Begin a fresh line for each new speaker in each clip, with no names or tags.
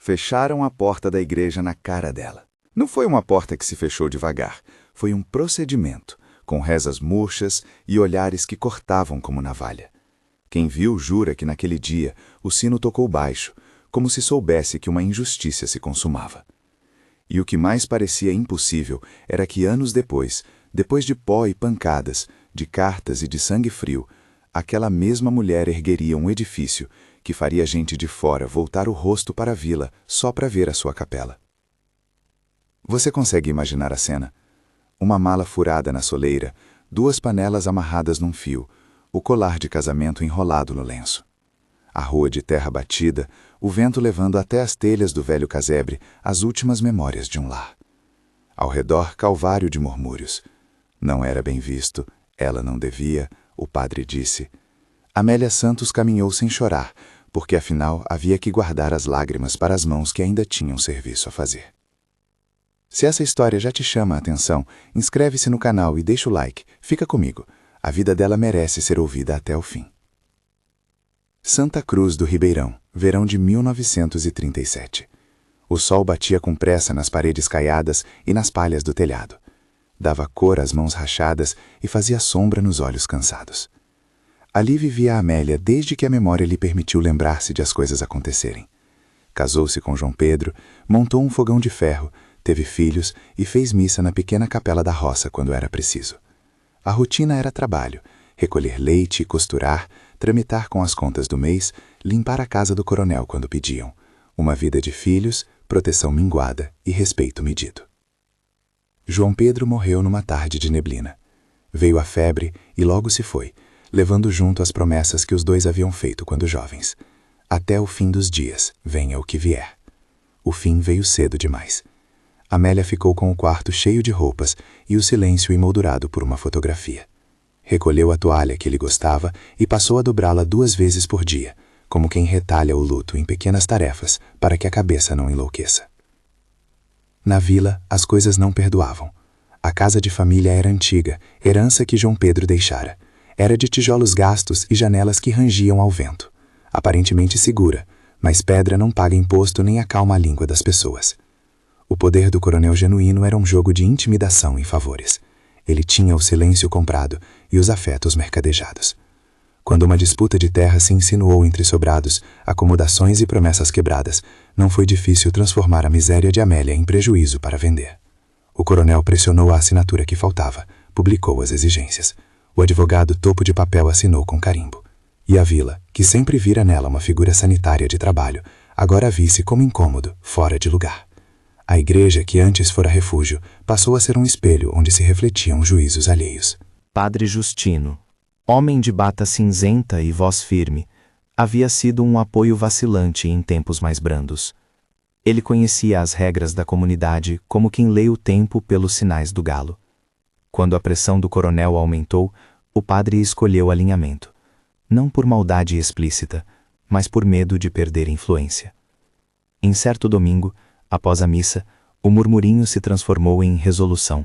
Fecharam a porta da igreja na cara dela. Não foi uma porta que se fechou devagar, foi um procedimento, com rezas murchas e olhares que cortavam como navalha. Quem viu jura que naquele dia o sino tocou baixo, como se soubesse que uma injustiça se consumava. E o que mais parecia impossível era que anos depois de pó e pancadas, de cartas e de sangue frio, aquela mesma mulher ergueria um edifício que faria gente de fora voltar o rosto para a vila só para ver a sua capela. Você consegue imaginar a cena? Uma mala furada na soleira, 2 panelas amarradas num fio, o colar de casamento enrolado no lenço. A rua de terra batida, o vento levando até as telhas do velho casebre as últimas memórias de um lar. Ao redor, calvário de murmúrios. Não era bem visto, ela não devia, o padre disse. Amélia Santos caminhou sem chorar, porque afinal havia que guardar as lágrimas para as mãos que ainda tinham serviço a fazer. Se essa história já te chama a atenção, inscreve-se no canal e deixa o like. Fica comigo. A vida dela merece ser ouvida até o fim. Santa Cruz do Ribeirão, verão de 1937. O sol batia com pressa nas paredes caiadas e nas palhas do telhado. Dava cor às mãos rachadas e fazia sombra nos olhos cansados. Ali vivia a Amélia desde que a memória lhe permitiu lembrar-se de as coisas acontecerem. Casou-se com João Pedro, montou um fogão de ferro, teve filhos e fez missa na pequena capela da roça quando era preciso. A rotina era trabalho, recolher leite e costurar, tramitar com as contas do mês, limpar a casa do coronel quando pediam. Uma vida de filhos, proteção minguada e respeito medido. João Pedro morreu numa tarde de neblina. Veio a febre e logo se foi, levando junto as promessas que os dois haviam feito quando jovens. Até o fim dos dias, venha o que vier. O fim veio cedo demais. Amélia ficou com o quarto cheio de roupas e o silêncio emoldurado por uma fotografia. Recolheu a toalha que ele gostava e passou a dobrá-la 2 vezes por dia, como quem retalha o luto em pequenas tarefas para que a cabeça não enlouqueça. Na vila, as coisas não perdoavam. A casa de família era antiga, herança que João Pedro deixara. Era de tijolos gastos e janelas que rangiam ao vento. Aparentemente segura, mas pedra não paga imposto nem acalma a língua das pessoas. O poder do coronel genuíno era um jogo de intimidação e favores. Ele tinha o silêncio comprado e os afetos mercadejados. Quando uma disputa de terra se insinuou entre sobrados, acomodações e promessas quebradas, não foi difícil transformar a miséria de Amélia em prejuízo para vender. O coronel pressionou a assinatura que faltava, publicou as exigências. O advogado topo de papel assinou com carimbo. E a vila, que sempre vira nela uma figura sanitária de trabalho, agora a visse como incômodo, fora de lugar. A igreja, que antes fora refúgio, passou a ser um espelho onde se refletiam juízos alheios.
Padre Justino, homem de bata cinzenta e voz firme, havia sido um apoio vacilante em tempos mais brandos. Ele conhecia as regras da comunidade como quem lê o tempo pelos sinais do galo. Quando a pressão do coronel aumentou, o padre escolheu alinhamento. Não por maldade explícita, mas por medo de perder influência. Em certo domingo, após a missa, o murmurinho se transformou em resolução.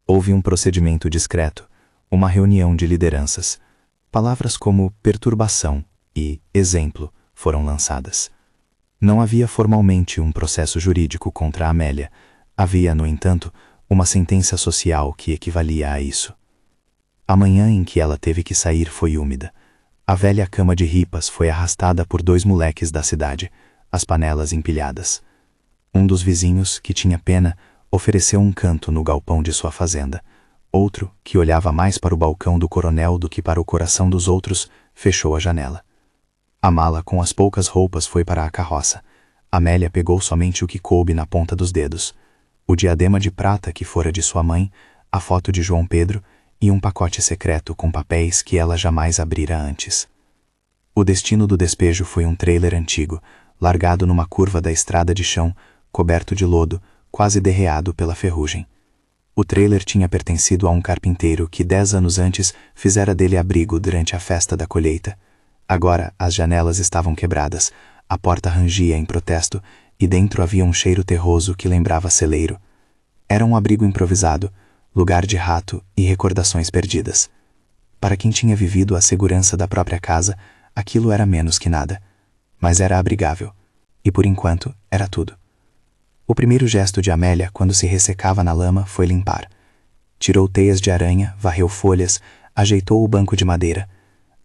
Houve um procedimento discreto, uma reunião de lideranças. Palavras como perturbação e exemplo foram lançadas. Não havia formalmente um processo jurídico contra a Amélia. Havia, no entanto, uma sentença social que equivalia a isso. A manhã em que ela teve que sair foi úmida. A velha cama de ripas foi arrastada por 2 moleques da cidade, as panelas empilhadas. Um dos vizinhos, que tinha pena, ofereceu um canto no galpão de sua fazenda. Outro, que olhava mais para o balcão do coronel do que para o coração dos outros, fechou a janela. A mala com as poucas roupas foi para a carroça. Amélia pegou somente o que coube na ponta dos dedos. O diadema de prata que fora de sua mãe, a foto de João Pedro e um pacote secreto com papéis que ela jamais abrira antes. O destino do despejo foi um trailer antigo, largado numa curva da estrada de chão, coberto de lodo, quase derreado pela ferrugem. O trailer tinha pertencido a um carpinteiro que 10 anos antes fizera dele abrigo durante a festa da colheita. Agora as janelas estavam quebradas, a porta rangia em protesto e dentro havia um cheiro terroso que lembrava celeiro. Era um abrigo improvisado, lugar de rato e recordações perdidas. Para quem tinha vivido a segurança da própria casa, aquilo era menos que nada, mas era abrigável. E por enquanto, era tudo. O primeiro gesto de Amélia, quando se ressecava na lama, foi limpar. Tirou teias de aranha, varreu folhas, ajeitou o banco de madeira.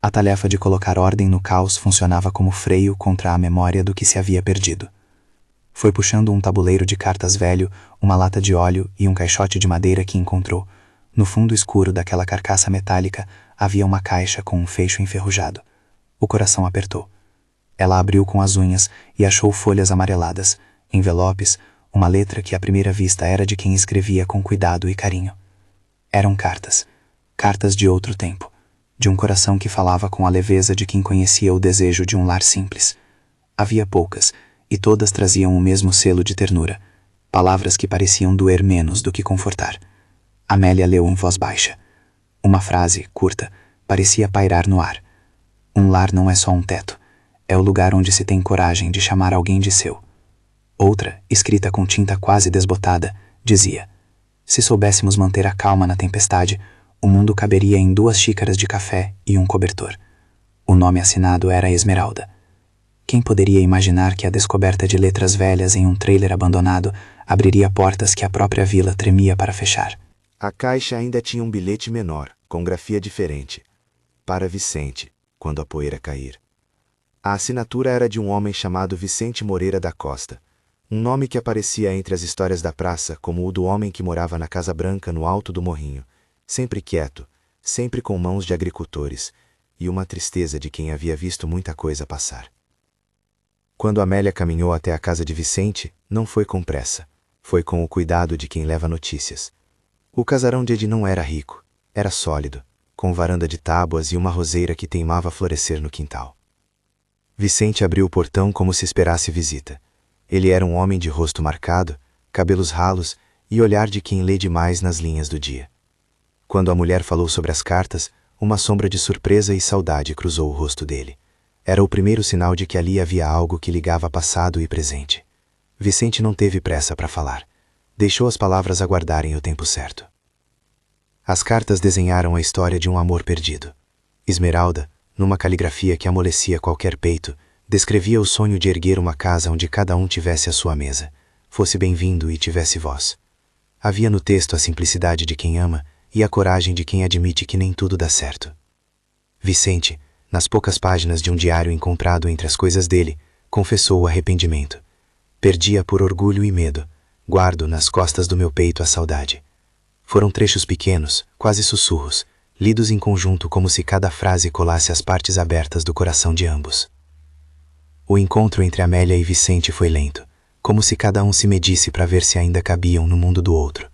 A tarefa de colocar ordem no caos funcionava como freio contra a memória do que se havia perdido. Foi puxando um tabuleiro de cartas velho, uma lata de óleo e um caixote de madeira que encontrou. No fundo escuro daquela carcaça metálica havia uma caixa com um fecho enferrujado. O coração apertou. Ela abriu com as unhas e achou folhas amareladas, envelopes, uma letra que à primeira vista era de quem escrevia com cuidado e carinho. Eram cartas. Cartas de outro tempo. De um coração que falava com a leveza de quem conhecia o desejo de um lar simples. Havia poucas, e todas traziam o mesmo selo de ternura. Palavras que pareciam doer menos do que confortar. Amélia leu em voz baixa. Uma frase, curta, parecia pairar no ar. Um lar não é só um teto. É o lugar onde se tem coragem de chamar alguém de seu. Outra, escrita com tinta quase desbotada, dizia: se soubéssemos manter a calma na tempestade, o mundo caberia em 2 xícaras de café e um cobertor. O nome assinado era Esmeralda. Quem poderia imaginar que a descoberta de letras velhas em um trailer abandonado abriria portas que a própria vila tremia para fechar?
A caixa ainda tinha um bilhete menor, com grafia diferente. Para Vicente, quando a poeira cair. A assinatura era de um homem chamado Vicente Moreira da Costa, um nome que aparecia entre as histórias da praça como o do homem que morava na Casa Branca no alto do morrinho, sempre quieto, sempre com mãos de agricultores, e uma tristeza de quem havia visto muita coisa passar. Quando Amélia caminhou até a casa de Vicente, não foi com pressa, foi com o cuidado de quem leva notícias. O casarão de Edi não era rico, era sólido, com varanda de tábuas e uma roseira que teimava florescer no quintal. Vicente abriu o portão como se esperasse visita. Ele era um homem de rosto marcado, cabelos ralos e olhar de quem lê demais nas linhas do dia. Quando a mulher falou sobre as cartas, uma sombra de surpresa e saudade cruzou o rosto dele. Era o primeiro sinal de que ali havia algo que ligava passado e presente. Vicente não teve pressa para falar. Deixou as palavras aguardarem o tempo certo. As cartas desenharam a história de um amor perdido. Esmeralda, numa caligrafia que amolecia qualquer peito, descrevia o sonho de erguer uma casa onde cada um tivesse a sua mesa, fosse bem-vindo e tivesse voz. Havia no texto a simplicidade de quem ama e a coragem de quem admite que nem tudo dá certo. Vicente, nas poucas páginas de um diário encontrado entre as coisas dele, confessou o arrependimento. Perdia por orgulho e medo, guardo nas costas do meu peito a saudade. Foram trechos pequenos, quase sussurros, lidos em conjunto como se cada frase colasse as partes abertas do coração de ambos. O encontro entre Amélia e Vicente foi lento, como se cada um se medisse para ver se ainda cabiam no mundo do outro.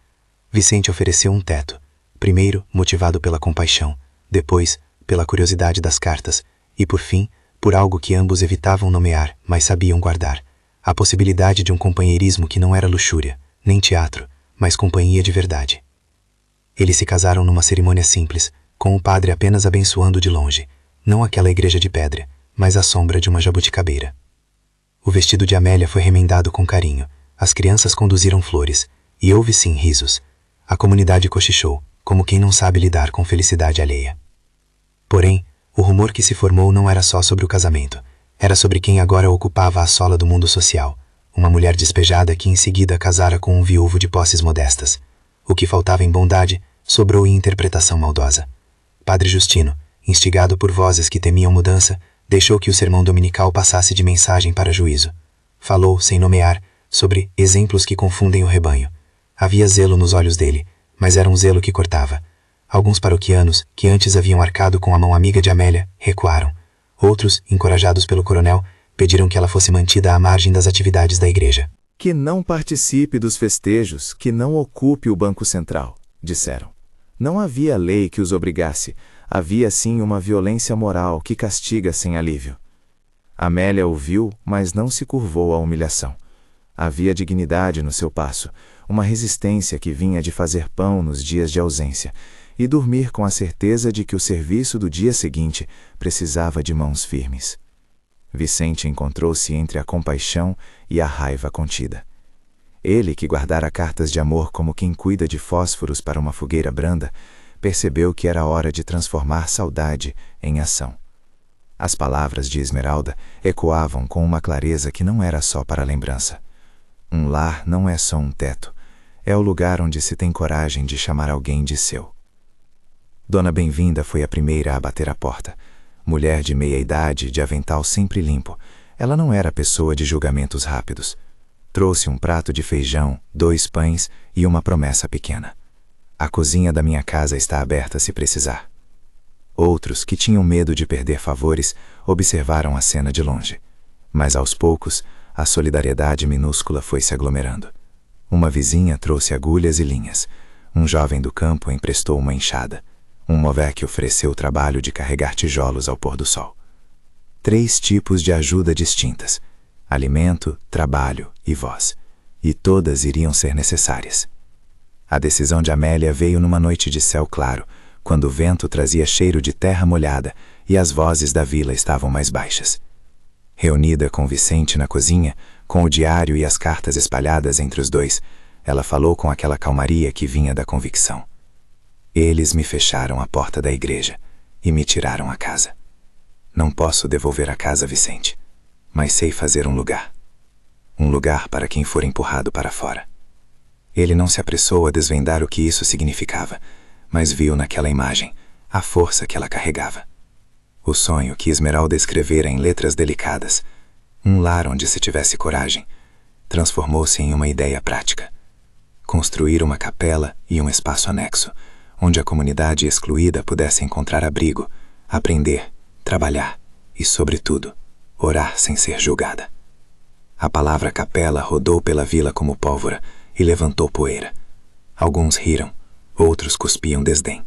Vicente ofereceu um teto, primeiro motivado pela compaixão, depois pela curiosidade das cartas e, por fim, por algo que ambos evitavam nomear, mas sabiam guardar, a possibilidade de um companheirismo que não era luxúria, nem teatro, mas companhia de verdade. Eles se casaram numa cerimônia simples, com o padre apenas abençoando de longe, não aquela igreja de pedra, mas a sombra de uma jabuticabeira. O vestido de Amélia foi remendado com carinho, as crianças conduziram flores, e houve sim risos. A comunidade cochichou, como quem não sabe lidar com felicidade alheia. Porém, o rumor que se formou não era só sobre o casamento, era sobre quem agora ocupava a sola do mundo social, uma mulher despejada que em seguida casara com um viúvo de posses modestas. O que faltava em bondade, sobrou em interpretação maldosa. Padre Justino, instigado por vozes que temiam mudança, deixou que o sermão dominical passasse de mensagem para juízo. Falou, sem nomear, sobre exemplos que confundem o rebanho. Havia zelo nos olhos dele, mas era um zelo que cortava. Alguns paroquianos, que antes haviam arcado com a mão amiga de Amélia, recuaram. Outros, encorajados pelo coronel, pediram que ela fosse mantida à margem das atividades da igreja.
Que não participe dos festejos, que não ocupe o banco central, disseram. Não havia lei que os obrigasse, havia sim uma violência moral que castiga sem alívio. Amélia ouviu, mas não se curvou à humilhação. Havia dignidade no seu passo, uma resistência que vinha de fazer pão nos dias de ausência e dormir com a certeza de que o serviço do dia seguinte precisava de mãos firmes. Vicente encontrou-se entre a compaixão e a raiva contida. Ele, que guardara cartas de amor como quem cuida de fósforos para uma fogueira branda, percebeu que era hora de transformar saudade em ação.
As palavras de Esmeralda ecoavam com uma clareza que não era só para a lembrança. Um lar não é só um teto, é o lugar onde se tem coragem de chamar alguém de seu. Dona Bem-vinda foi a primeira a bater a porta. Mulher de meia idade, de avental sempre limpo, ela não era pessoa de julgamentos rápidos. Trouxe um prato de feijão, 2 pães e uma promessa pequena. A cozinha da minha casa está aberta se precisar. Outros, que tinham medo de perder favores, observaram a cena de longe. Mas aos poucos, a solidariedade minúscula foi se aglomerando. Uma vizinha trouxe agulhas e linhas. Um jovem do campo emprestou uma enxada. Um moleque ofereceu o trabalho de carregar tijolos ao pôr do sol. 3 tipos de ajuda distintas: alimento, trabalho e voz. E todas iriam ser necessárias. A decisão de Amélia veio numa noite de céu claro, quando o vento trazia cheiro de terra molhada e as vozes da vila estavam mais baixas. Reunida com Vicente na cozinha, com o diário e as cartas espalhadas entre os dois, ela falou com aquela calmaria que vinha da convicção. Eles me fecharam a porta da igreja e me tiraram a casa. Não posso devolver a casa, Vicente, mas sei fazer um lugar. Um lugar para quem for empurrado para fora. Ele não se apressou a desvendar o que isso significava, mas viu naquela imagem a força que ela carregava. O sonho que Esmeralda escrevera em letras delicadas, um lar onde se tivesse coragem, transformou-se em uma ideia prática. Construir uma capela e um espaço anexo, onde a comunidade excluída pudesse encontrar abrigo, aprender, trabalhar e, sobretudo, orar sem ser julgada. A palavra capela rodou pela vila como pólvora e levantou poeira. Alguns riram, outros cuspiam desdém.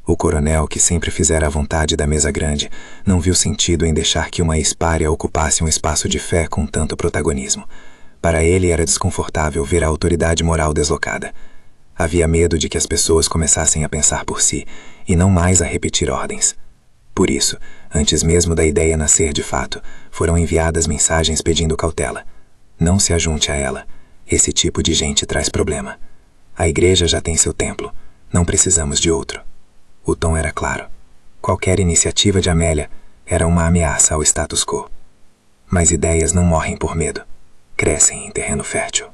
O coronel, que sempre fizera a vontade da mesa grande, não viu sentido em deixar que uma ex-pária ocupasse um espaço de fé com tanto protagonismo. Para ele era desconfortável ver a autoridade moral deslocada. Havia medo de que as pessoas começassem a pensar por si, e não mais a repetir ordens. Por isso, antes mesmo da ideia nascer de fato, foram enviadas mensagens pedindo cautela. Não se ajunte a ela. Esse tipo de gente traz problema. A igreja já tem seu templo. Não precisamos de outro. O tom era claro. Qualquer iniciativa de Amélia era uma ameaça ao status quo. Mas ideias não morrem por medo. Crescem em terreno fértil.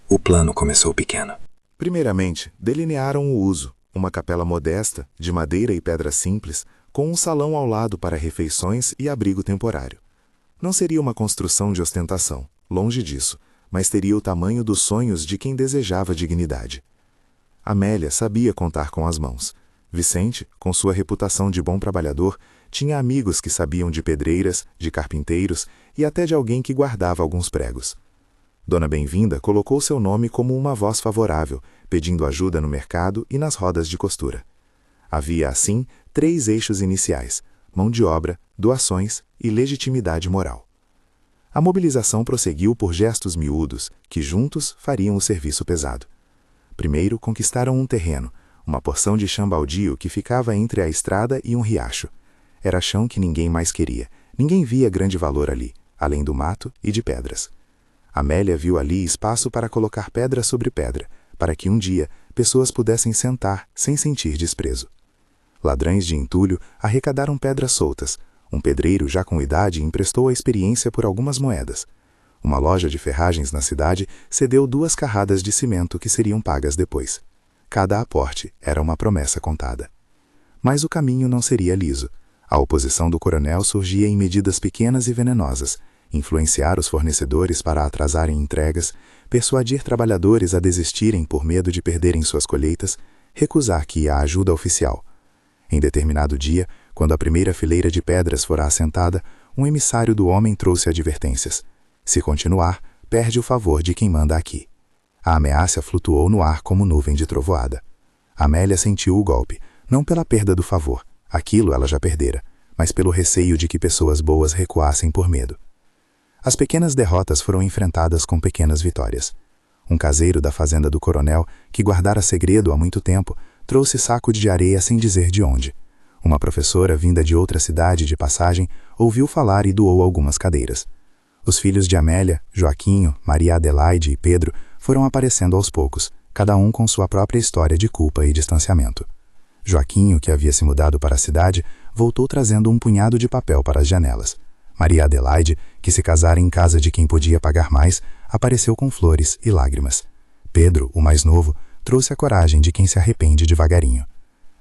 O plano começou pequeno.
Primeiramente, delinearam o uso, uma capela modesta, de madeira e pedra simples, com um salão ao lado para refeições e abrigo temporário. Não seria uma construção de ostentação, longe disso, mas teria o tamanho dos sonhos de quem desejava dignidade. Amélia sabia contar com as mãos. Vicente, com sua reputação de bom trabalhador, tinha amigos que sabiam de pedreiras, de carpinteiros e até de alguém que guardava alguns pregos. Dona Bem-vinda colocou seu nome como uma voz favorável, pedindo ajuda no mercado e nas rodas de costura. Havia, assim, 3 eixos iniciais: mão de obra, doações e legitimidade moral. A mobilização prosseguiu por gestos miúdos, que juntos fariam o serviço pesado. Primeiro conquistaram um terreno, uma porção de chão baldio que ficava entre a estrada e um riacho. Era chão que ninguém mais queria, ninguém via grande valor ali, além do mato e de pedras. Amélia viu ali espaço para colocar pedra sobre pedra, para que um dia pessoas pudessem sentar sem sentir desprezo. Ladrões de entulho arrecadaram pedras soltas. Um pedreiro já com idade emprestou a experiência por algumas moedas. Uma loja de ferragens na cidade cedeu 2 carradas de cimento que seriam pagas depois. Cada aporte era uma promessa contada. Mas o caminho não seria liso. A oposição do coronel surgia em medidas pequenas e venenosas: influenciar os fornecedores para atrasarem entregas, persuadir trabalhadores a desistirem por medo de perderem suas colheitas, recusar que ia a ajuda oficial. Em determinado dia, quando a primeira fileira de pedras fora assentada, um emissário do homem trouxe advertências. Se continuar, perde o favor de quem manda aqui. A ameaça flutuou no ar como nuvem de trovoada. Amélia sentiu o golpe, não pela perda do favor, aquilo ela já perdera, mas pelo receio de que pessoas boas recuassem por medo. As pequenas derrotas foram enfrentadas com pequenas vitórias. Um caseiro da fazenda do coronel, que guardara segredo há muito tempo, trouxe saco de areia sem dizer de onde. Uma professora vinda de outra cidade de passagem ouviu falar e doou algumas cadeiras. Os filhos de Amélia, Joaquinho, Maria Adelaide e Pedro foram aparecendo aos poucos, cada um com sua própria história de culpa e distanciamento. Joaquinho, que havia se mudado para a cidade,
voltou trazendo um punhado de papel para as janelas. Maria Adelaide, que se casara em casa de quem podia pagar mais, apareceu com flores e lágrimas. Pedro, o mais novo, trouxe a coragem de quem se arrepende devagarinho.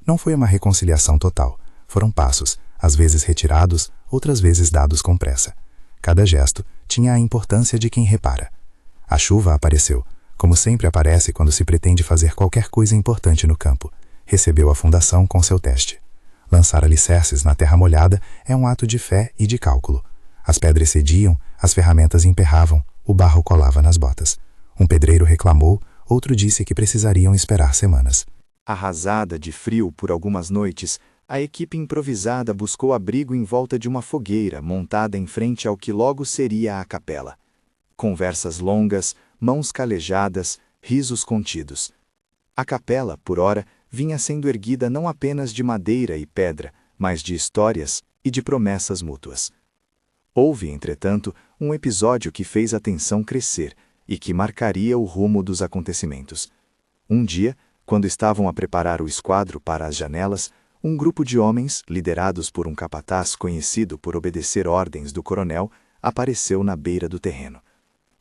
Não foi uma reconciliação total. Foram passos, às vezes retirados, outras vezes dados com pressa. Cada gesto tinha a importância de quem repara. A chuva apareceu, como sempre aparece quando se pretende fazer qualquer coisa importante no campo. Recebeu a fundação com seu teste. Lançar alicerces na terra molhada é um ato de fé e de cálculo. As pedras cediam, as ferramentas emperravam, o barro colava nas botas. Um pedreiro reclamou, outro disse que precisariam esperar semanas.
Arrasada de frio por algumas noites, a equipe improvisada buscou abrigo em volta de uma fogueira montada em frente ao que logo seria a capela. Conversas longas, mãos calejadas, risos contidos. A capela, por ora, vinha sendo erguida não apenas de madeira e pedra, mas de histórias e de promessas mútuas. Houve, entretanto, um episódio que fez a tensão crescer e que marcaria o rumo dos acontecimentos. Um dia, quando estavam a preparar o esquadro para as janelas, um grupo de homens, liderados por um capataz conhecido por obedecer ordens do coronel, apareceu na beira do terreno.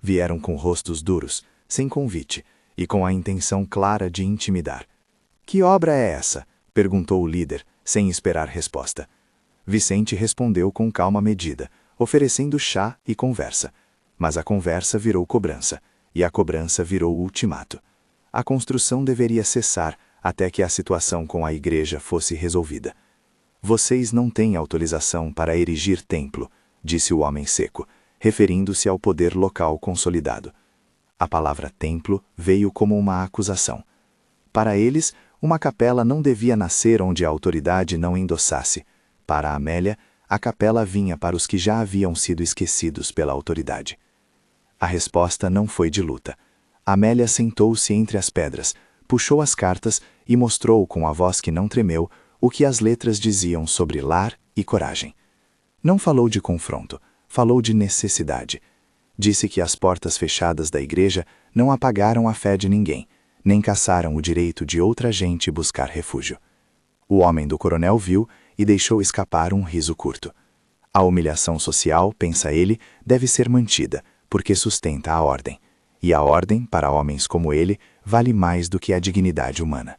Vieram com rostos duros, sem convite, e com a intenção clara de intimidar. "Que obra é essa?" perguntou o líder, sem esperar resposta. Vicente respondeu com calma medida, oferecendo chá e conversa. Mas a conversa virou cobrança, e a cobrança virou ultimato. A construção deveria cessar até que a situação com a igreja fosse resolvida. "Vocês não têm autorização para erigir templo", disse o homem seco, referindo-se ao poder local consolidado. A palavra templo veio como uma acusação. Para eles, uma capela não devia nascer onde a autoridade não endossasse. Para Amélia, a capela vinha para os que já haviam sido esquecidos pela autoridade. A resposta não foi de luta. Amélia sentou-se entre as pedras, puxou as cartas e mostrou com a voz que não tremeu o que as letras diziam sobre lar e coragem. Não falou de confronto, falou de necessidade. Disse que as portas fechadas da igreja não apagaram a fé de ninguém, nem caçaram o direito de outra gente buscar refúgio. O homem do coronel viu e deixou escapar um riso curto. A humilhação social, pensa ele, deve ser mantida, porque sustenta a ordem. E a ordem, para homens como ele, vale mais do que a dignidade humana.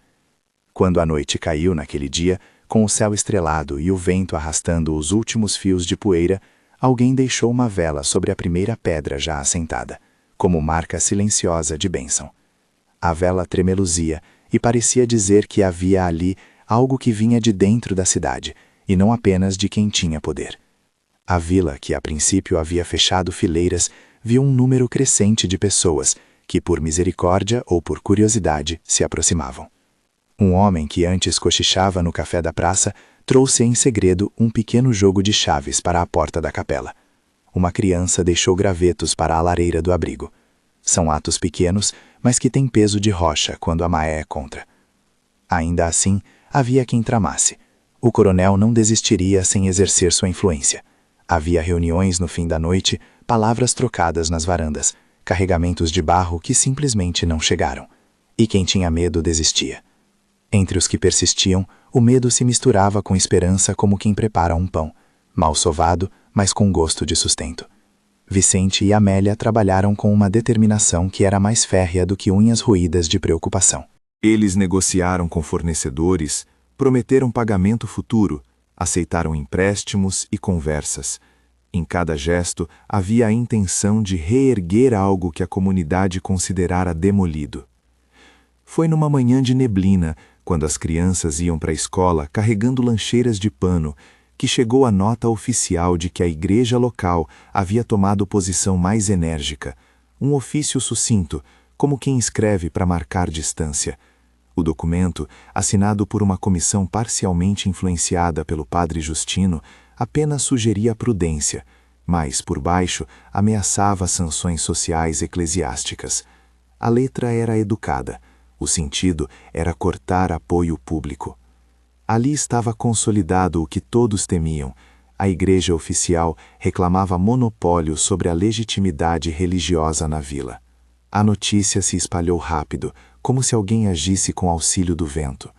Quando a noite caiu naquele dia, com o céu estrelado e o vento arrastando os últimos fios de poeira, alguém deixou uma vela sobre a primeira pedra já assentada, como marca silenciosa de bênção. A vela tremeluzia e parecia dizer que havia ali algo que vinha de dentro da cidade, e não apenas de quem tinha poder. A vila, que a princípio havia fechado fileiras, viu um número crescente de pessoas que, por misericórdia ou por curiosidade, se aproximavam. Um homem que antes cochichava no café da praça trouxe em segredo um pequeno jogo de chaves para a porta da capela. Uma criança deixou gravetos para a lareira do abrigo. São atos pequenos, mas que têm peso de rocha quando a maré é contra. Ainda assim, havia quem tramasse. O coronel não desistiria sem exercer sua influência. Havia reuniões no fim da noite, palavras trocadas nas varandas, carregamentos de barro que simplesmente não chegaram. E quem tinha medo desistia. Entre os que persistiam, o medo se misturava com esperança como quem prepara um pão, mal sovado, mas com gosto de sustento. Vicente e Amélia trabalharam com uma determinação que era mais férrea do que unhas roídas de preocupação.
Eles negociaram com fornecedores, prometeram pagamento futuro, aceitaram empréstimos e conversas. Em cada gesto havia a intenção de reerguer algo que a comunidade considerara demolido. Foi numa manhã de neblina, quando as crianças iam para a escola carregando lancheiras de pano, que chegou a nota oficial de que a igreja local havia tomado posição mais enérgica, um ofício sucinto, como quem escreve para marcar distância. O documento, assinado por uma comissão parcialmente influenciada pelo padre Justino, apenas sugeria prudência, mas, por baixo, ameaçava sanções sociais eclesiásticas. A letra era educada, o sentido era cortar apoio público. Ali estava consolidado o que todos temiam. A igreja oficial reclamava monopólio sobre a legitimidade religiosa na vila. A notícia se espalhou rápido, como se alguém agisse com auxílio do vento.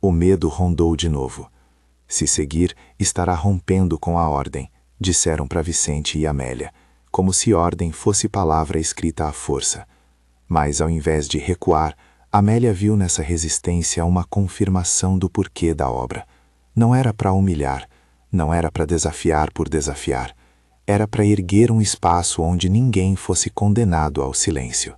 O medo rondou de novo. Se seguir, estará rompendo com a ordem, disseram para Vicente e Amélia, como se ordem fosse palavra escrita à força. Mas, ao invés de recuar, Amélia viu nessa resistência uma confirmação do porquê da obra. Não era para humilhar, não era para desafiar por desafiar. Era para erguer um espaço onde ninguém fosse condenado ao silêncio.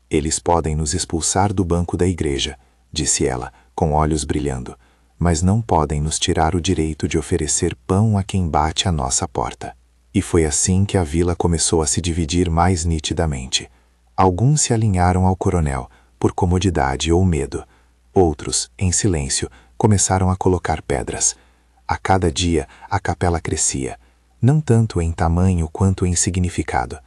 Eles podem nos expulsar do banco da igreja, disse ela, com olhos brilhando, mas não podem nos tirar o direito de oferecer pão a quem bate à nossa porta. E foi assim que a vila começou a se dividir mais nitidamente. Alguns se alinharam ao coronel, por comodidade ou medo. Outros, em silêncio, começaram a colocar pedras. A cada dia, a capela crescia, não tanto em tamanho quanto em significado.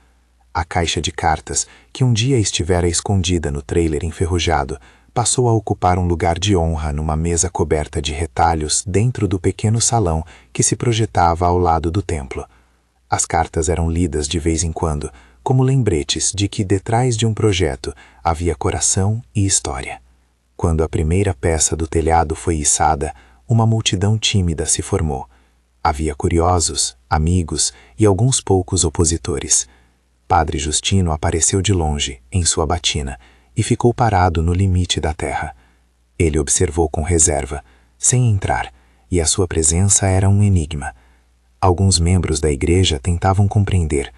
A caixa de cartas, que um dia estivera escondida no trailer enferrujado, passou a ocupar um lugar de honra numa mesa coberta de retalhos dentro do pequeno salão que se projetava ao lado do templo. As cartas eram lidas de vez em quando, como lembretes de que detrás de um projeto havia coração e história. Quando a primeira peça do telhado foi içada, uma multidão tímida se formou. Havia curiosos, amigos e alguns poucos opositores. Padre Justino apareceu de longe, em sua batina, e ficou parado no limite da terra. Ele observou com reserva, sem entrar, e a sua presença era um enigma. Alguns membros da igreja tentavam compreender.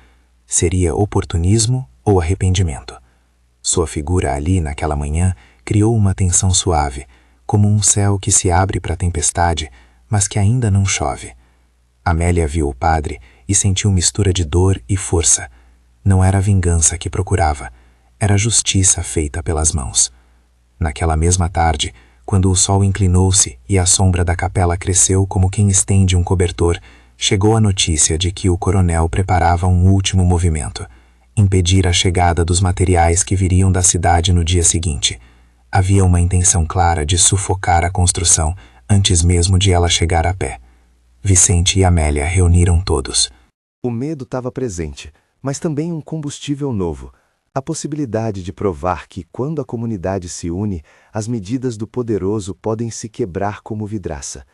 Seria oportunismo ou arrependimento? Sua figura ali naquela manhã criou uma tensão suave, como um céu que se abre para a tempestade, mas que ainda não chove. Amélia viu o padre e sentiu mistura de dor e força. Não era a vingança que procurava, era a justiça feita pelas mãos. Naquela mesma tarde, quando o sol inclinou-se e a sombra da capela cresceu como quem estende um cobertor, chegou a notícia de que o coronel preparava um último movimento, impedir a chegada dos materiais que viriam da cidade no dia seguinte. Havia uma intenção clara de sufocar a construção antes mesmo de ela chegar a pé. Vicente e Amélia reuniram todos.
O medo estava presente, mas também um combustível novo, a possibilidade de provar que, quando a comunidade se une, as medidas do poderoso podem se quebrar como vidraça.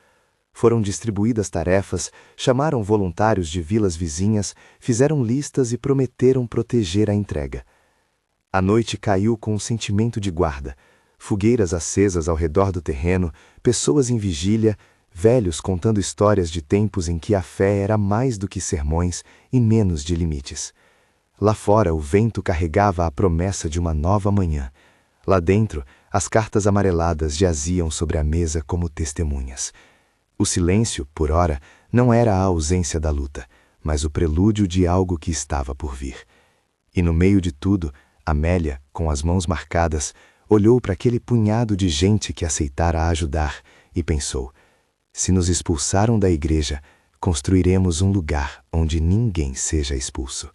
Foram distribuídas tarefas, chamaram voluntários de vilas vizinhas, fizeram listas e prometeram proteger a entrega. A noite caiu com um sentimento de guarda, fogueiras acesas ao redor do terreno, pessoas em vigília, velhos contando histórias de tempos em que a fé era mais do que sermões e menos de limites. Lá fora, o vento carregava a promessa de uma nova manhã. Lá dentro, as cartas amareladas jaziam sobre a mesa como testemunhas. O silêncio, por ora, não era a ausência da luta, mas o prelúdio de algo que estava por vir. E no meio de tudo, Amélia, com as mãos marcadas, olhou para aquele punhado de gente que aceitara ajudar e pensou: se nos expulsaram da igreja, construiremos um lugar onde ninguém seja expulso.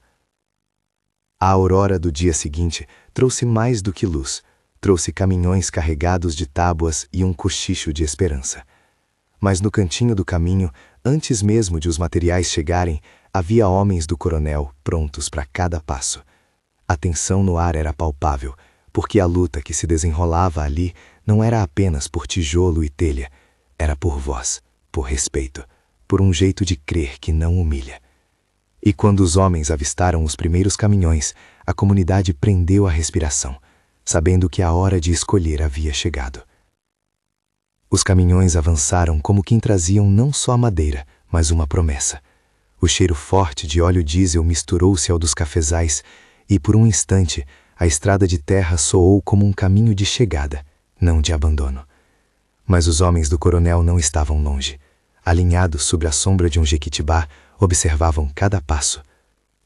A aurora do dia seguinte trouxe mais do que luz, trouxe caminhões carregados de tábuas e um cochicho de esperança. Mas no cantinho do caminho, antes mesmo de os materiais chegarem, havia homens do coronel prontos para cada passo. A tensão no ar era palpável, porque a luta que se desenrolava ali não era apenas por tijolo e telha, era por voz, por respeito, por um jeito de crer que não humilha. E quando os homens avistaram os primeiros caminhões, a comunidade prendeu a respiração, sabendo que a hora de escolher havia chegado. Os caminhões avançaram como quem traziam não só madeira, mas uma promessa. O cheiro forte de óleo diesel misturou-se ao dos cafezais e, por um instante, a estrada de terra soou como um caminho de chegada, não de abandono. Mas os homens do coronel não estavam longe. Alinhados sob a sombra de um jequitibá, observavam cada passo.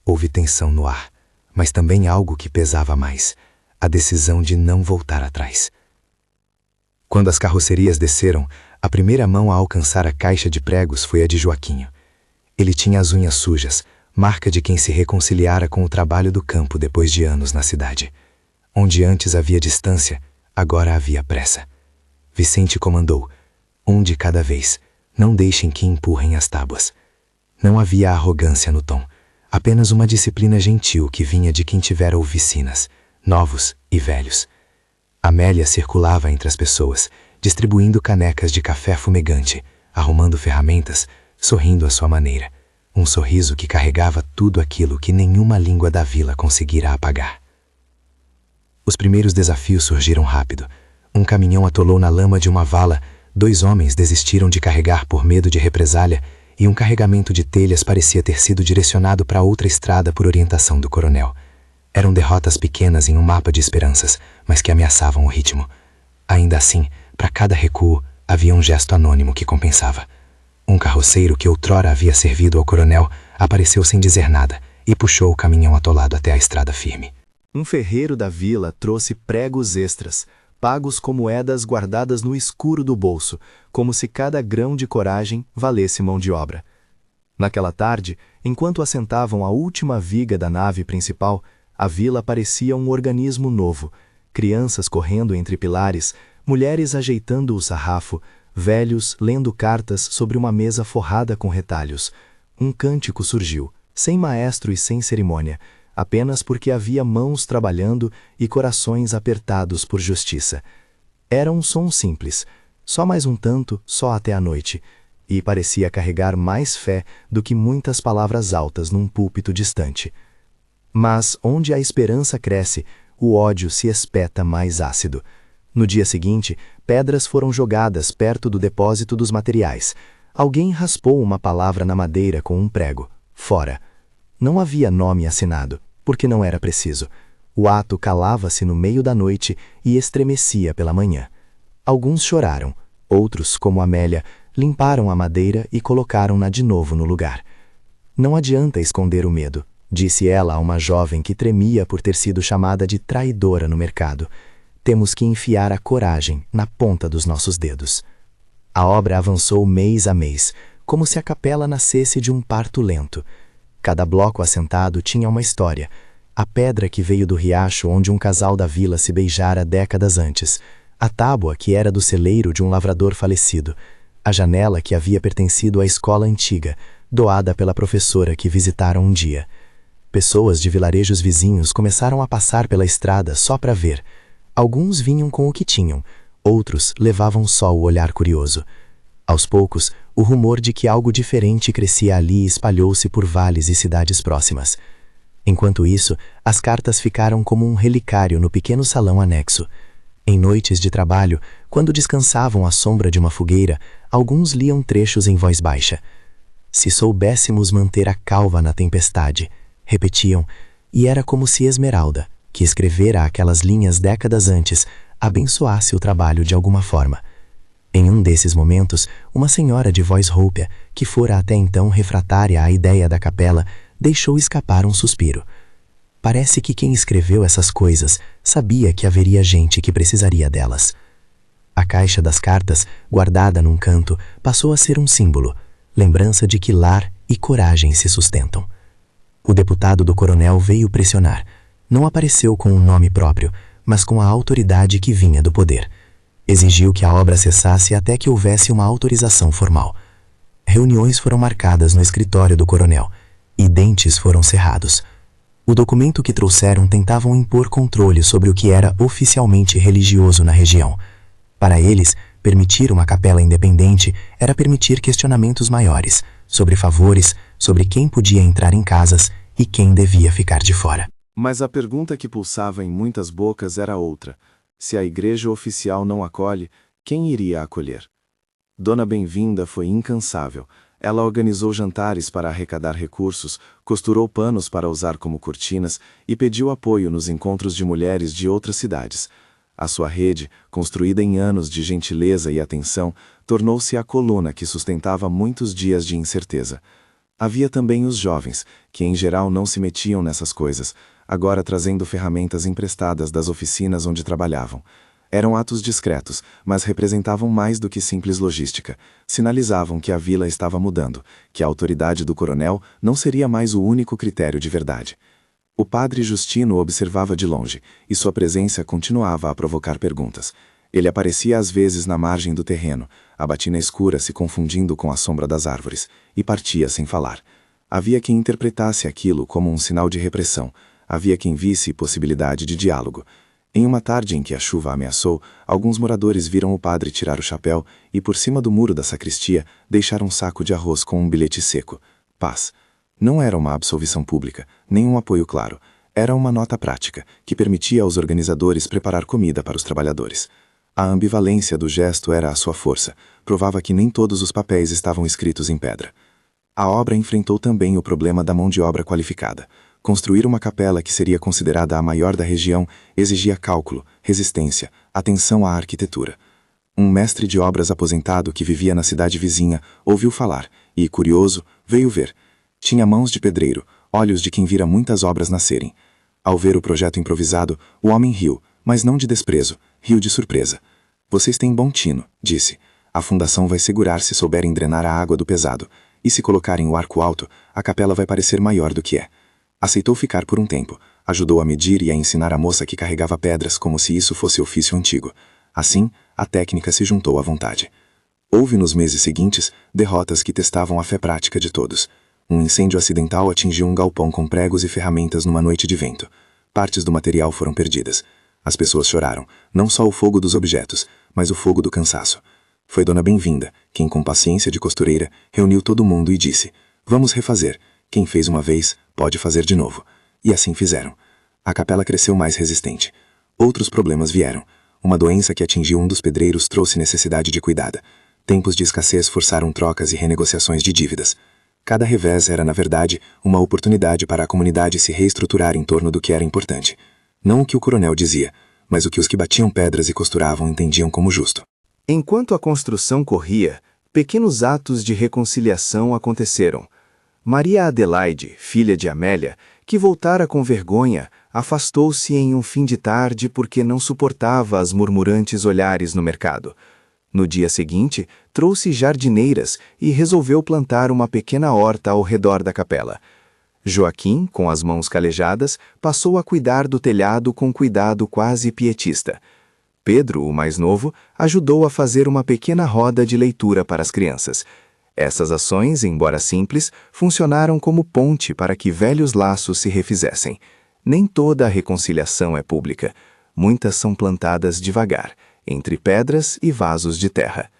Houve tensão no ar, mas também algo que pesava mais, a decisão de não voltar atrás. Quando as carrocerias desceram, a primeira mão a alcançar a caixa de pregos foi a de Joaquinho. Ele tinha as unhas sujas, marca de quem se reconciliara com o trabalho do campo depois de anos na cidade. Onde antes havia distância, agora havia pressa. Vicente comandou: um de cada vez, não deixem que empurrem as tábuas. Não havia arrogância no tom, apenas uma disciplina gentil que vinha de quem tivera oficinas, novos e velhos. Amélia circulava entre as pessoas, distribuindo canecas de café fumegante,
arrumando ferramentas, sorrindo à sua maneira. Um sorriso que carregava tudo aquilo que nenhuma língua da vila conseguira apagar. Os primeiros desafios surgiram rápido. Um caminhão atolou na lama de uma vala, 2 homens desistiram de carregar por medo de represália e um carregamento de telhas parecia ter sido direcionado para outra estrada por orientação do coronel. Eram derrotas pequenas em um mapa de esperanças, mas que ameaçavam o ritmo. Ainda assim, para cada recuo, havia um gesto anônimo que compensava. Um carroceiro que outrora havia servido ao coronel apareceu sem dizer nada e puxou o caminhão atolado até a estrada firme.
Um ferreiro da vila trouxe pregos extras, pagos com moedas guardadas no escuro do bolso, como se cada grão de coragem valesse mão de obra. Naquela tarde, enquanto assentavam a última viga da nave principal, a vila parecia um organismo novo, crianças correndo entre pilares, mulheres ajeitando o sarrafo, velhos lendo cartas sobre uma mesa forrada com retalhos. Um cântico surgiu, sem maestro e sem cerimônia, apenas porque havia mãos trabalhando e corações apertados por justiça. Era um som simples, só mais um tanto, só até a noite, e parecia carregar mais fé do que muitas palavras altas num púlpito distante. Mas, onde a esperança cresce, o ódio se espeta mais ácido. No dia seguinte, pedras foram jogadas perto do depósito dos materiais. Alguém raspou uma palavra na madeira com um prego. Fora. Não havia nome assinado, porque não era preciso. O ato calava-se no meio da noite e estremecia pela manhã. Alguns choraram, outros, como Amélia, limparam a madeira e colocaram-na de novo no lugar. Não adianta esconder o medo, disse ela a uma jovem que tremia por ter sido chamada de traidora no mercado. Temos que enfiar a coragem na ponta dos nossos dedos. A obra avançou mês a mês, como se a capela nascesse de um parto lento. Cada bloco assentado tinha uma história. A pedra que veio do riacho onde um casal da vila se beijara décadas antes. A tábua que era do celeiro de um lavrador falecido. A janela que havia pertencido à escola antiga, doada pela professora que visitaram um dia. Pessoas de vilarejos vizinhos começaram a passar pela estrada só para ver. Alguns vinham com o que tinham, outros levavam só o olhar curioso. Aos poucos, o rumor de que algo diferente crescia ali espalhou-se por vales e cidades próximas. Enquanto isso, as cartas ficaram como um relicário no pequeno salão anexo. Em noites de trabalho, quando descansavam à sombra de uma fogueira, alguns liam trechos em voz baixa. Se soubéssemos manter a calma na tempestade, repetiam, e era como se Esmeralda, que escrevera aquelas linhas décadas antes, abençoasse o trabalho de alguma forma. Em um desses momentos, uma senhora de voz rouca, que fora até então refratária à ideia da capela, deixou escapar um suspiro. Parece que quem escreveu essas coisas sabia que haveria gente que precisaria delas. A caixa das cartas, guardada num canto, passou a ser um símbolo, lembrança de que lar e coragem se sustentam. O deputado do coronel veio pressionar. Não apareceu com um nome próprio, mas com a autoridade que vinha do poder. Exigiu que a obra cessasse até que houvesse uma autorização formal. Reuniões foram marcadas no escritório do coronel, e dentes foram cerrados. O documento que trouxeram tentavam impor controle sobre o que era oficialmente religioso na região. Para eles, permitir uma capela independente era permitir questionamentos maiores, sobre favores, sobre quem podia entrar em casas e quem devia ficar de fora.
Mas a pergunta que pulsava em muitas bocas era outra. Se a igreja oficial não acolhe, quem iria acolher? Dona Bem-vinda foi incansável. Ela organizou jantares para arrecadar recursos, costurou panos para usar como cortinas e pediu apoio nos encontros de mulheres de outras cidades. A sua rede, construída em anos de gentileza e atenção, tornou-se a coluna que sustentava muitos dias de incerteza. Havia também os jovens, que em geral não se metiam nessas coisas, agora trazendo ferramentas emprestadas das oficinas onde trabalhavam. Eram atos discretos, mas representavam mais do que simples logística. Sinalizavam que a vila estava mudando, que a autoridade do coronel não seria mais o único critério de verdade. O padre Justino observava de longe, e sua presença continuava a provocar perguntas. Ele aparecia às vezes na margem do terreno, a batina escura se confundindo com a sombra das árvores, e partia sem falar. Havia quem interpretasse aquilo como um sinal de repressão, havia quem visse possibilidade de diálogo. Em uma tarde em que a chuva ameaçou, alguns moradores viram o padre tirar o chapéu e, por cima do muro da sacristia, deixar um saco de arroz com um bilhete seco. Paz. Não era uma absolvição pública, nem um apoio claro. Era uma nota prática, que permitia aos organizadores preparar comida para os trabalhadores. A ambivalência do gesto era a sua força. Provava que nem todos os papéis estavam escritos em pedra. A obra enfrentou também o problema da mão de obra qualificada. Construir uma capela que seria considerada a maior da região exigia cálculo, resistência, atenção à arquitetura. Um mestre de obras aposentado que vivia na cidade vizinha ouviu falar e, curioso, veio ver. Tinha mãos de pedreiro, olhos de quem vira muitas obras nascerem. Ao ver o projeto improvisado, o homem riu, mas não de desprezo, riu de surpresa. Vocês têm bom tino, disse. A fundação vai segurar se souberem drenar a água do pesado, e se colocarem o arco alto, a capela vai parecer maior do que é. Aceitou ficar por um tempo, ajudou a medir e a ensinar a moça que carregava pedras como se isso fosse ofício antigo. Assim, a técnica se juntou à vontade. Houve nos meses seguintes derrotas que testavam a fé prática de todos. Um incêndio acidental atingiu um galpão com pregos e ferramentas numa noite de vento. Partes do material foram perdidas. As pessoas choraram, não só o fogo dos objetos, mas o fogo do cansaço. Foi Dona Bem-vinda, quem com paciência de costureira reuniu todo mundo e disse: "Vamos refazer. Quem fez uma vez, pode fazer de novo." E assim fizeram. A capela cresceu mais resistente. Outros problemas vieram. Uma doença que atingiu um dos pedreiros trouxe necessidade de cuidado. Tempos de escassez forçaram trocas e renegociações de dívidas. Cada revés era, na verdade, uma oportunidade para a comunidade se reestruturar em torno do que era importante. Não o que o coronel dizia, mas o que os que batiam pedras e costuravam entendiam como justo.
Enquanto a construção corria, pequenos atos de reconciliação aconteceram. Maria Adelaide, filha de Amélia, que voltara com vergonha, afastou-se em um fim de tarde porque não suportava as murmurantes olhares no mercado. No dia seguinte, trouxe jardineiras e resolveu plantar uma pequena horta ao redor da capela. Joaquim, com as mãos calejadas, passou a cuidar do telhado com cuidado quase pietista. Pedro, o mais novo, ajudou a fazer uma pequena roda de leitura para as crianças. Essas ações, embora simples, funcionaram como ponte para que velhos laços se refizessem. Nem toda a reconciliação é pública. Muitas são plantadas devagar, entre pedras e vasos de terra.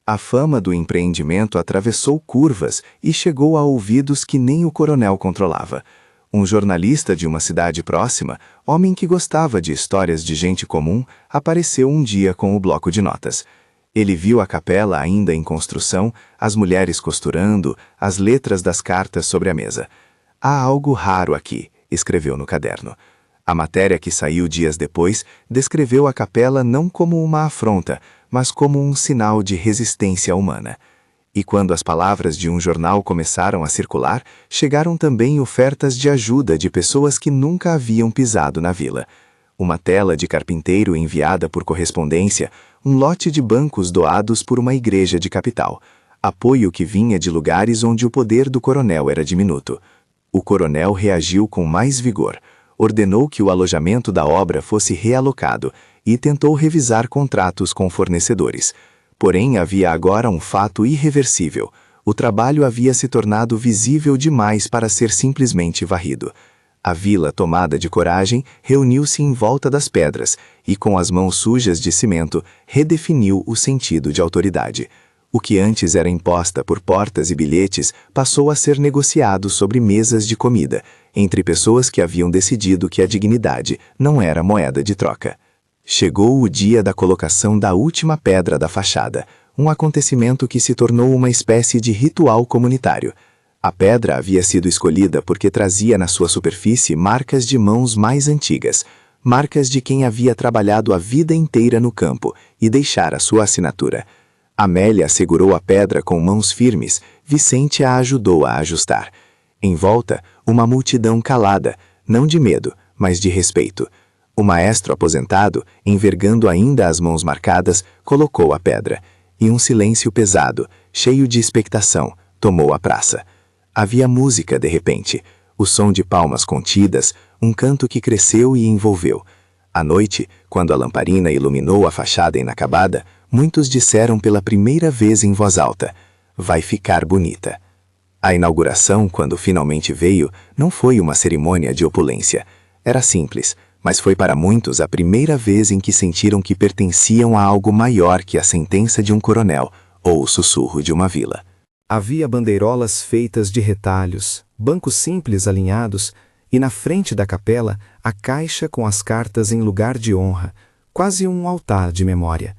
A fama do empreendimento atravessou curvas e chegou a ouvidos que nem o coronel controlava. Um jornalista de uma cidade próxima, homem que gostava de histórias de gente comum, apareceu um dia com o bloco de notas. Ele viu a capela ainda em construção, as mulheres costurando, as letras das cartas sobre a mesa. "Há algo raro aqui", escreveu no caderno. A matéria que saiu dias depois descreveu a capela não como uma afronta, mas como um sinal de resistência humana. E quando as palavras de um jornal começaram a circular, chegaram também ofertas de ajuda de pessoas que nunca haviam pisado na vila. Uma tela de carpinteiro enviada por correspondência, um lote de bancos doados por uma igreja de capital, apoio que vinha de lugares onde o poder do coronel era diminuto. O coronel reagiu com mais vigor, ordenou que o alojamento da obra fosse realocado e tentou revisar contratos com fornecedores. Porém, havia agora um fato irreversível. O trabalho havia se tornado visível demais para ser simplesmente varrido. A vila, tomada de coragem, reuniu-se em volta das pedras e, com as mãos sujas de cimento, redefiniu o sentido de autoridade. O que antes era imposta por portas e bilhetes passou a ser negociado sobre mesas de comida, entre pessoas que haviam decidido que a dignidade não era moeda de troca. Chegou o dia da colocação da última pedra da fachada, um acontecimento que se tornou uma espécie de ritual comunitário. A pedra havia sido escolhida porque trazia na sua superfície marcas de mãos mais antigas, marcas de quem havia trabalhado a vida inteira no campo e deixara sua assinatura. Amélia segurou a pedra com mãos firmes, Vicente a ajudou a ajustar. Em volta, uma multidão calada, não de medo, mas de respeito. O maestro aposentado, envergando ainda as mãos marcadas, colocou a pedra, e um silêncio pesado, cheio de expectação, tomou a praça. Havia música de repente, o som de palmas contidas, um canto que cresceu e envolveu. À noite, quando a lamparina iluminou a fachada inacabada, muitos disseram pela primeira vez em voz alta: "Vai ficar bonita." A inauguração, quando finalmente veio, não foi uma cerimônia de opulência. Era simples, mas foi para muitos a primeira vez em que sentiram que pertenciam a algo maior que a sentença de um coronel ou o sussurro de uma vila.
Havia bandeirolas feitas de retalhos, bancos simples alinhados, e na frente da capela a caixa com as cartas em lugar de honra, quase um altar de memória.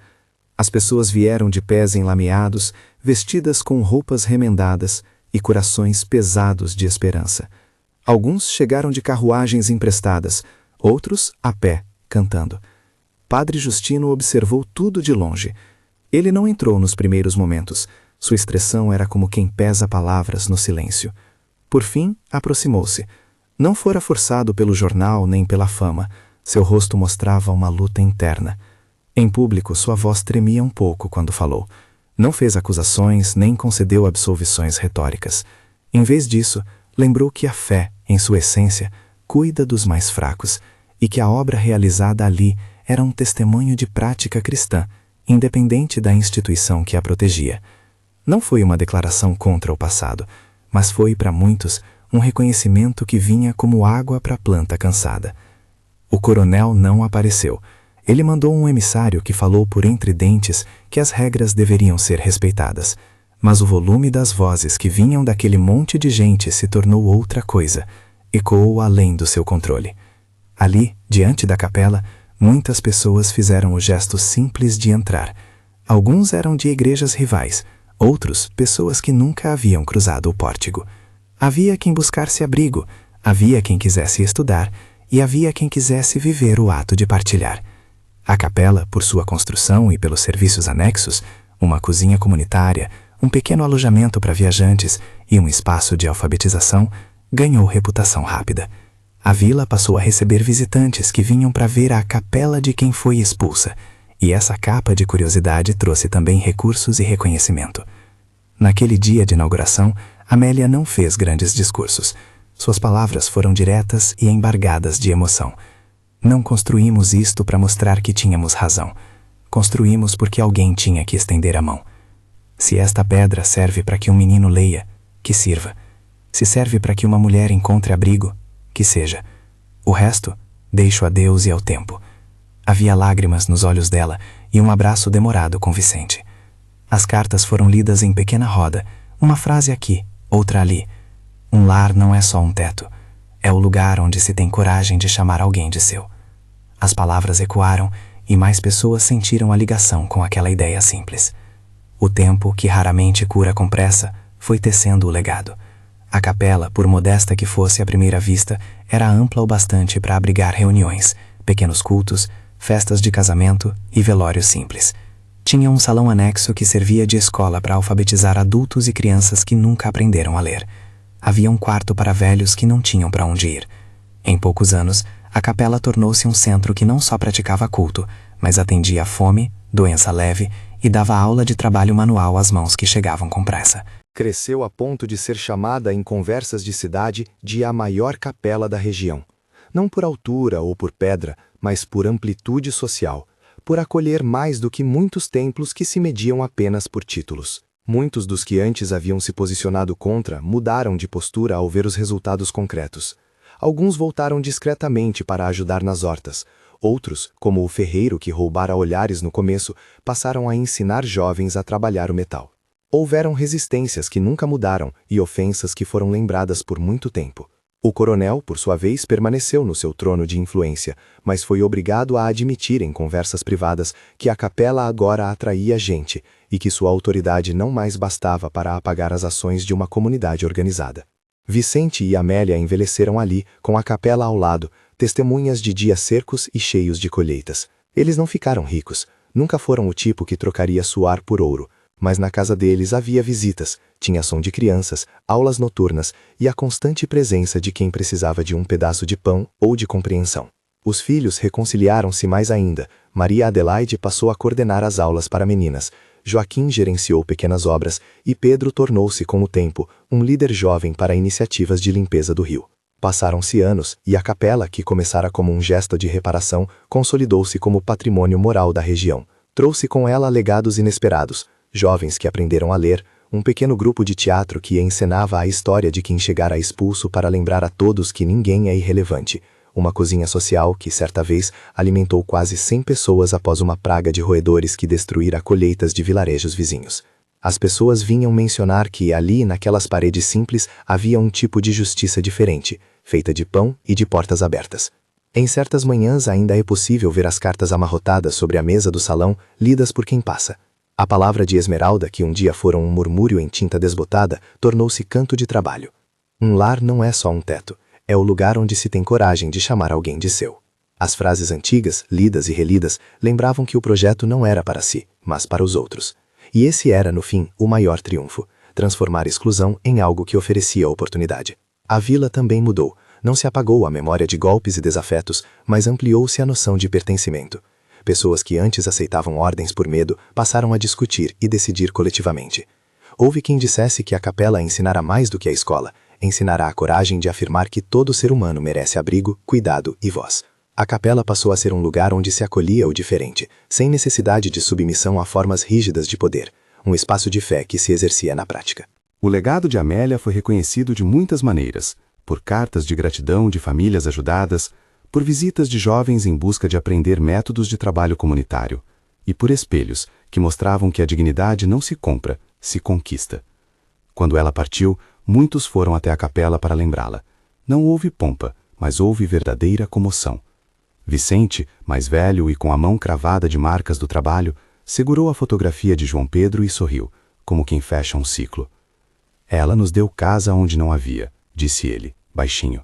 As pessoas vieram de pés enlameados, vestidas com roupas remendadas e corações pesados de esperança. Alguns chegaram de carruagens emprestadas, outros a pé, cantando. Padre Justino observou tudo de longe. Ele não entrou nos primeiros momentos. Sua expressão era como quem pesa palavras no silêncio. Por fim, aproximou-se. Não fora forçado pelo jornal nem pela fama. Seu rosto mostrava uma luta interna. Em público, sua voz tremia um pouco quando falou. Não fez acusações nem concedeu absolvições retóricas. Em vez disso, lembrou que a fé, em sua essência, cuida dos mais fracos e que a obra realizada ali era um testemunho de prática cristã, independente da instituição que a protegia. Não foi uma declaração contra o passado, mas foi, para muitos, um reconhecimento que vinha como água para a planta cansada. O coronel não apareceu. Ele mandou um emissário que falou por entre dentes que as regras deveriam ser respeitadas. Mas o volume das vozes que vinham daquele monte de gente se tornou outra coisa, ecoou além do seu controle. Ali, diante da capela, muitas pessoas fizeram o gesto simples de entrar. Alguns eram de igrejas rivais, outros, pessoas que nunca haviam cruzado o pórtigo. Havia quem buscasse abrigo, havia quem quisesse estudar e havia quem quisesse viver o ato de partilhar. A capela, por sua construção e pelos serviços anexos, uma cozinha comunitária, um pequeno alojamento para viajantes e um espaço de alfabetização, ganhou reputação rápida. A vila passou a receber visitantes que vinham para ver a capela de quem foi expulsa, e essa capa de curiosidade trouxe também recursos e reconhecimento. Naquele dia de inauguração, Amélia não fez grandes discursos. Suas palavras foram diretas e embargadas de emoção. Não construímos isto para mostrar que tínhamos razão. Construímos porque alguém tinha que estender a mão. Se esta pedra serve para que um menino leia, que sirva. Se serve para que uma mulher encontre abrigo, que seja. O resto, deixo a Deus e ao tempo. Havia lágrimas nos olhos dela e um abraço demorado com Vicente. As cartas foram lidas em pequena roda, uma frase aqui, outra ali. Um lar não é só um teto. É o lugar onde se tem coragem de chamar alguém de seu. As palavras ecoaram e mais pessoas sentiram a ligação com aquela ideia simples. O tempo, que raramente cura com pressa, foi tecendo o legado. A capela, por modesta que fosse à primeira vista, era ampla o bastante para abrigar reuniões, pequenos cultos, festas de casamento e velórios simples. Tinha um salão anexo que servia de escola para alfabetizar adultos e crianças que nunca aprenderam a ler. Havia um quarto para velhos que não tinham para onde ir. Em poucos anos, a capela tornou-se um centro que não só praticava culto, mas atendia a fome, doença leve e dava aula de trabalho manual às mãos que chegavam com pressa.
Cresceu a ponto de ser chamada em conversas de cidade de a maior capela da região. Não por altura ou por pedra, mas por amplitude social, por acolher mais do que muitos templos que se mediam apenas por títulos. Muitos dos que antes haviam se posicionado contra mudaram de postura ao ver os resultados concretos. Alguns voltaram discretamente para ajudar nas hortas. Outros, como o ferreiro que roubara olhares no começo, passaram a ensinar jovens a trabalhar o metal. Houveram resistências que nunca mudaram e ofensas que foram lembradas por muito tempo. O coronel, por sua vez, permaneceu no seu trono de influência, mas foi obrigado a admitir em conversas privadas que a capela agora atraía gente e que sua autoridade não mais bastava para apagar as ações de uma comunidade organizada. Vicente e Amélia envelheceram ali, com a capela ao lado, testemunhas de dias secos e cheios de colheitas. Eles não ficaram ricos, nunca foram o tipo que trocaria suar por ouro, mas na casa deles havia visitas, tinha som de crianças, aulas noturnas e a constante presença de quem precisava de um pedaço de pão ou de compreensão. Os filhos reconciliaram-se mais ainda. Maria Adelaide passou a coordenar as aulas para meninas, Joaquim gerenciou pequenas obras e Pedro tornou-se, com o tempo, um líder jovem para iniciativas de limpeza do rio. Passaram-se anos e a capela, que começara como um gesto de reparação, consolidou-se como patrimônio moral da região. Trouxe com ela legados inesperados, jovens que aprenderam a ler, um pequeno grupo de teatro que encenava a história de quem chegara expulso para lembrar a todos que ninguém é irrelevante, uma cozinha social que, certa vez, alimentou quase 100 pessoas após uma praga de roedores que destruíra colheitas de vilarejos vizinhos. As pessoas vinham mencionar que ali, naquelas paredes simples, havia um tipo de justiça diferente, feita de pão e de portas abertas. Em certas manhãs ainda é possível ver as cartas amarrotadas sobre a mesa do salão, lidas por quem passa. A palavra de Esmeralda, que um dia fora um murmúrio em tinta desbotada, tornou-se canto de trabalho. Um lar não é só um teto, é o lugar onde se tem coragem de chamar alguém de seu. As frases antigas, lidas e relidas, lembravam que o projeto não era para si, mas para os outros. E esse era, no fim, o maior triunfo, transformar exclusão em algo que oferecia oportunidade. A vila também mudou. Não se apagou a memória de golpes e desafetos, mas ampliou-se a noção de pertencimento. Pessoas que antes aceitavam ordens por medo passaram a discutir e decidir coletivamente. Houve quem dissesse que a capela ensinara mais do que a escola, ensinará a coragem de afirmar que todo ser humano merece abrigo, cuidado e voz. A capela passou a ser um lugar onde se acolhia o diferente, sem necessidade de submissão a formas rígidas de poder, um espaço de fé que se exercia na prática.
O legado de Amélia foi reconhecido de muitas maneiras, por cartas de gratidão de famílias ajudadas, por visitas de jovens em busca de aprender métodos de trabalho comunitário, e por espelhos que mostravam que a dignidade não se compra, se conquista. Quando ela partiu, muitos foram até a capela para lembrá-la. Não houve pompa, mas houve verdadeira comoção. Vicente, mais velho e com a mão cravada de marcas do trabalho, segurou a fotografia de João Pedro e sorriu, como quem fecha um ciclo. Ela nos deu casa onde não havia, disse ele, baixinho.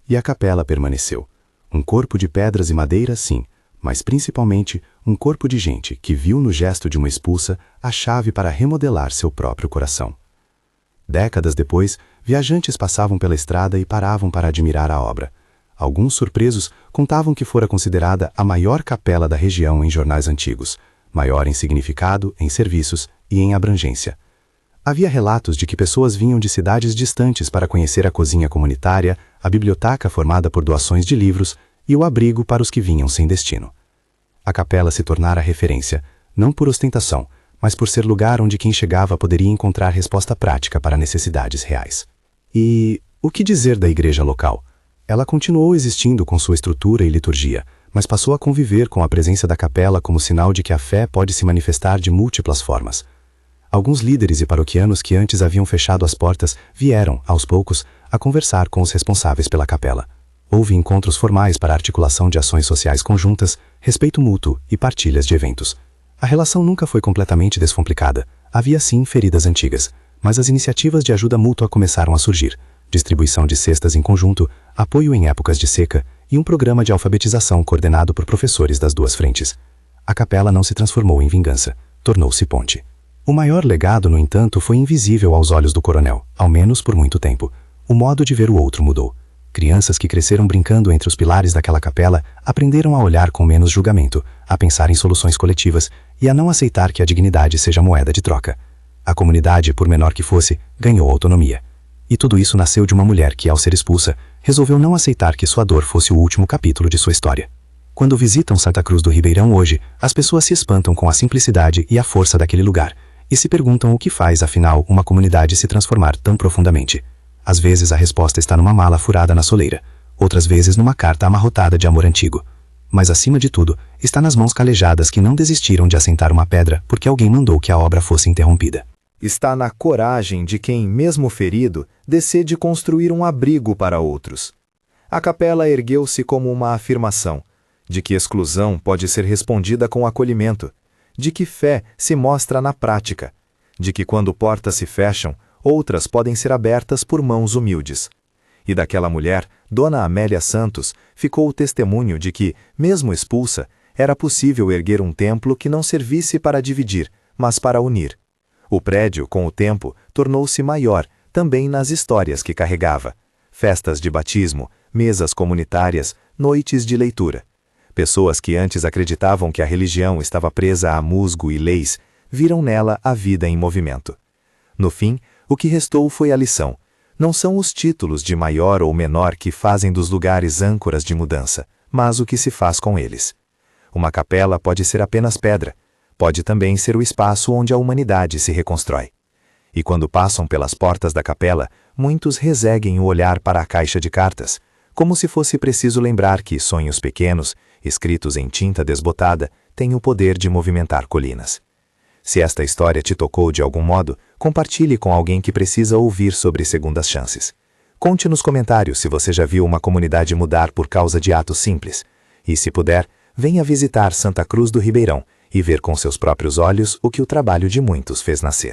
E a capela permaneceu. Um corpo de pedras e madeira, sim, mas principalmente um corpo de gente que viu no gesto de uma expulsa a chave para remodelar seu próprio coração. Décadas depois, viajantes passavam pela estrada e paravam para admirar a obra. Alguns surpresos contavam que fora considerada a maior capela da região em jornais antigos, maior em significado, em serviços e em abrangência. Havia relatos de que pessoas vinham de cidades distantes para conhecer a cozinha comunitária, a biblioteca formada por doações de livros e o abrigo para os que vinham sem destino. A capela se tornara referência, não por ostentação, mas por ser lugar onde quem chegava poderia encontrar resposta prática para necessidades reais. E o que dizer da igreja local? Ela continuou existindo com sua estrutura e liturgia, mas passou a conviver com a presença da capela como sinal de que a fé pode se manifestar de múltiplas formas. Alguns líderes e paroquianos que antes haviam fechado as portas vieram, aos poucos, a conversar com os responsáveis pela capela. Houve encontros formais para articulação de ações sociais conjuntas, respeito mútuo e partilhas de eventos. A relação nunca foi completamente descomplicada. Havia sim feridas antigas, mas as iniciativas de ajuda mútua começaram a surgir. Distribuição de cestas em conjunto, apoio em épocas de seca e um programa de alfabetização coordenado por professores das duas frentes. A capela não se transformou em vingança, tornou-se ponte. O maior legado, no entanto, foi invisível aos olhos do coronel, ao menos por muito tempo. O modo de ver o outro mudou. Crianças que cresceram brincando entre os pilares daquela capela aprenderam a olhar com menos julgamento, a pensar em soluções coletivas e a não aceitar que a dignidade seja moeda de troca. A comunidade, por menor que fosse, ganhou autonomia. E tudo isso nasceu de uma mulher que, ao ser expulsa, resolveu não aceitar que sua dor fosse o último capítulo de sua história. Quando visitam Santa Cruz do Ribeirão hoje, as pessoas se espantam com a simplicidade e a força daquele lugar, e se perguntam o que faz, afinal, uma comunidade se transformar tão profundamente. Às vezes a resposta está numa mala furada na soleira, outras vezes numa carta amarrotada de amor antigo. Mas acima de tudo, está nas mãos calejadas que não desistiram de assentar uma pedra porque alguém mandou que a obra fosse interrompida.
Está na coragem de quem, mesmo ferido, decide construir um abrigo para outros. A capela ergueu-se como uma afirmação de que exclusão pode ser respondida com acolhimento, de que fé se mostra na prática, de que quando portas se fecham, outras podem ser abertas por mãos humildes. E daquela mulher, Dona Amélia Santos, ficou o testemunho de que, mesmo expulsa, era possível erguer um templo que não servisse para dividir, mas para unir. O prédio, com o tempo, tornou-se maior, também nas histórias que carregava. Festas de batismo, mesas comunitárias, noites de leitura. Pessoas que antes acreditavam que a religião estava presa a musgo e leis, viram nela a vida em movimento. No fim, o que restou foi a lição. Não são os títulos de maior ou menor que fazem dos lugares âncoras de mudança, mas o que se faz com eles. Uma capela pode ser apenas pedra, pode também ser o espaço onde a humanidade se reconstrói. E quando passam pelas portas da capela, muitos reseguem o olhar para a caixa de cartas,
como se fosse preciso lembrar que sonhos pequenos, escritos em tinta desbotada, têm o poder de movimentar colinas. Se esta história te tocou de algum modo, compartilhe com alguém que precisa ouvir sobre segundas chances. Conte nos comentários se você já viu uma comunidade mudar por causa de atos simples. E, se puder, venha visitar Santa Cruz do Ribeirão e ver com seus próprios olhos o que o trabalho de muitos fez nascer.